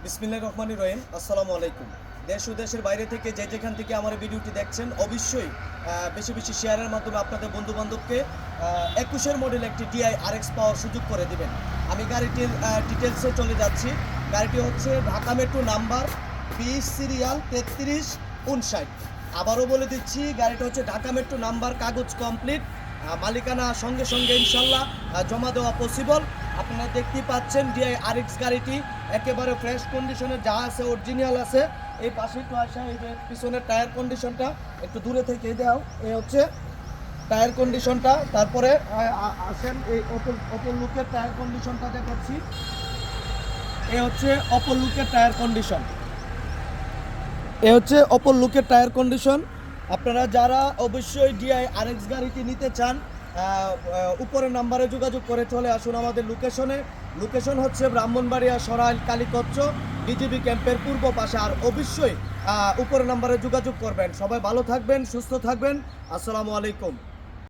বিসমিল্লাহির রহমানির রহিম। আসসালামু আলাইকুম। দেশ ও দেশের বাইরে থেকে যে যেখান থেকে আমার ভিডিওটি দেখছেন অবশ্যই বেশি বেশি শেয়ারের মাধ্যমে আপনাদের বন্ধুবান্ধবকে 21-এর মডেল একটি DI RX পাওয়ার সুযোগ করে দিবেন। আমি গাড়িটির ডিটেলসে চলে যাচ্ছি। গাড়িটি হচ্ছে ঢাকা মেট্রো নাম্বার 20 সিরিয়াল 3359। আবারও বলে দিচ্ছি, গাড়িটা হচ্ছে ঢাকা মেট্রো নাম্বার, কাগজ কমপ্লিট, মালিকানা সঙ্গে সঙ্গে ইনশাল্লাহ জমা দেওয়া পসিবল। আপনারা দেখতেই পাচ্ছেন DI RX গাড়িটি একেবারে ফ্রেশ কন্ডিশনে যা আছে অরিজিনাল আছে। এই পাশে একটু আসা, এই যে পিছনের টায়ার কন্ডিশনটা একটু দূরে থেকে দাও, এই হচ্ছে টায়ার কন্ডিশনটা। তারপরে আসেন এই অপর লুকের টায়ার কন্ডিশনটা দেখাচ্ছি। এই হচ্ছে অপর লুকের টায়ার কন্ডিশন, আপনারা যারা অবশ্যই DI RX গাড়িটি নিতে চান উপরের নাম্বারে যোগাযোগ করে চলে আসুন আমাদের লোকেশন হচ্ছে ব্রাহ্মণবাড়িয়া সরাইল কালীকচ্ছ বিজিবি ক্যাম্পের পূর্ব পাশে। আর অবশ্যই উপরের নাম্বারে যোগাযোগ করবেন। সবাই ভালো থাকবেন, সুস্থ থাকবেন। আসসালামু আলাইকুম।